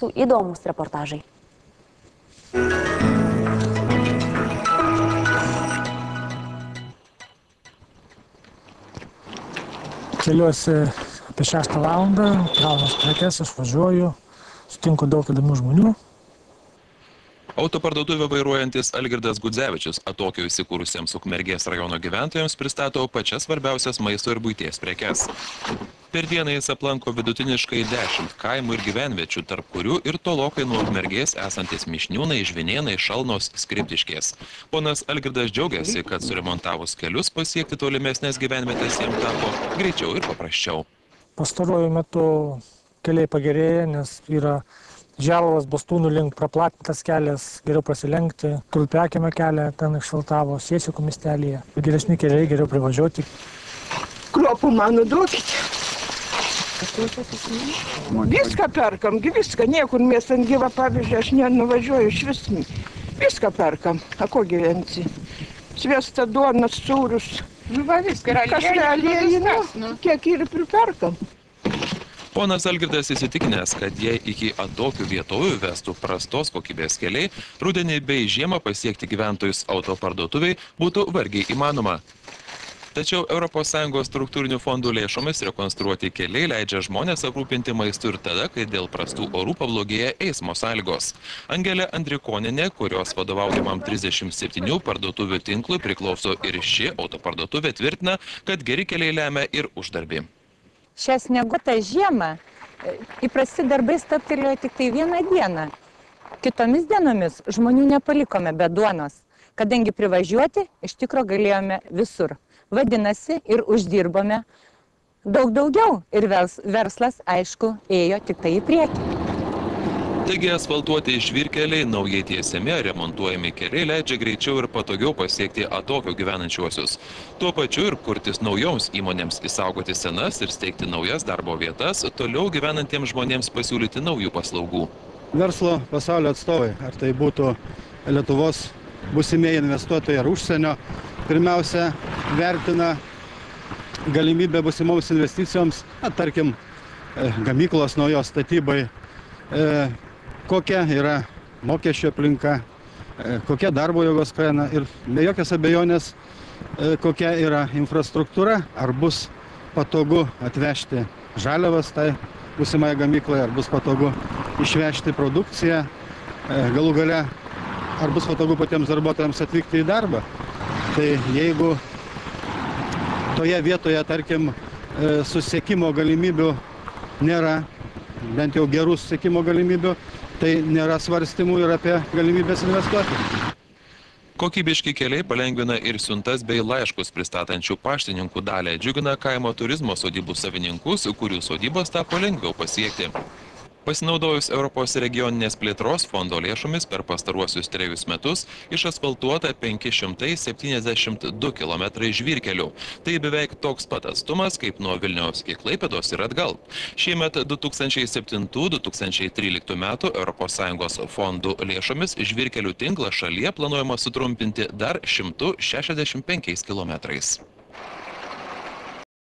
mūsų įdomus reportažai. Keliuosi apie 6 valandą, kraunas prekes, aš važiuoju, sutinku daug įdomių žmonių. Autoparduotuvę vairuojantis Algirdas Gudzevičius Atokio įsikūrusiems Ukmergės rajono gyventojams pristato pačias svarbiausias maisto ir buities prekes. Per dieną jis aplanko vidutiniškai 10 kaimų ir gyvenviečių, tarp kurių ir tolokai nuo Ukmergės esantis Mišniūnai, Žvinėnai, Šalnos, Skriptiškės. Ponas Algirdas džiaugiasi, kad suremontavus kelius pasiekti tolimesnės gyvenvietės jiems tapo greičiau ir paprasčiau. Pastaruoju metu keliai pagerėja, nes yra Želovos Bastūnų link praplatintas kelias, geriau prasilenkti, Tulpiakėmio kelią ten iššaltavo, Siesikų miestelyje. Geresni keliai, geriau privažiuoti. Kruopų mano duokite. Viską perkam, viską, niekur mes ant gyvą, pavyzdžiui, aš nenuvažiuoju iš vis. Viską perkam, a ko gyvensi? Sviestą duoną, sūrius. Nu va, viską yra aliejų, kiek ir priperkam. Ponas Algirdas įsitikinęs, kad jei iki atokių vietovių vestų prastos kokybės keliai, rudenį bei žiemą pasiekti gyventojus autoparduotuviai būtų vargiai įmanoma. Tačiau ES struktūrinių fondų lėšomis rekonstruoti keliai leidžia žmonės aprūpinti maistu ir tada, kai dėl prastų orų pablogėja eismo sąlygos. Angelė Andrikoninė, kurios vadovaujamam 37 parduotuvių tinklui priklauso ir ši autoparduotuvė, tvirtina, kad geri keliai lemia ir uždarbį. Šią sniegutą žiemą įprasti darbai stabtelėjo tik tai vieną dieną. Kitomis dienomis žmonių nepalikome be duonos, kadangi privažiuoti iš tikro galėjome visur. Vadinasi, ir uždirbome daug daugiau ir verslas, aišku, ėjo tik tai į priekį. Taigi asfaltuoti žvyrkeliai, naujai tiesiami ar remontuojami keliai leidžia greičiau ir patogiau pasiekti atokio gyvenančiuosius. Tuo pačiu ir kurtis naujoms įmonėms išsaugoti senas ir steigti naujas darbo vietas, toliau gyvenantiems žmonėms pasiūlyti naujų paslaugų. Verslo pasaulio atstovai, ar tai būtų Lietuvos būsimieji investuotojai ar užsienio, pirmiausia vertina galimybę būsimoms investicijoms, tarkim, gamyklos naujos statybai, kokia yra mokesčio aplinka, kokia darbo jėgos kaina ir be jokios abejonės, kokia yra infrastruktūra, ar bus patogu atvežti žaliavas tai būsimai gamyklai, ar bus patogu išvežti produkciją, galų gale, ar bus patogu patiems darbuotojams atvykti į darbą. Tai jeigu toje vietoje, tarkim, susisiekimo galimybių nėra, bent jau gerų susisiekimo galimybių, tai nėra svarstymų ir apie galimybės investuoti. Kokybiški keliai palengvina ir siuntas bei laiškus pristatančių paštininkų dalį, džiugina kaimo turizmo sodybų savininkus, kurių sodybos tapo lengviau pasiekti. Pasinaudojus Europos regioninės plėtros fondo lėšomis per pastaruosius 3 metus išasfaltuota 572 km žvyrkelių. Tai beveik toks pat atstumas kaip nuo Vilniaus iki Klaipėdos ir atgal. Šiemet 2007-2013 metų ES fondų lėšomis žvyrkelių tinklą šalyje planuojama sutrumpinti dar 165 km.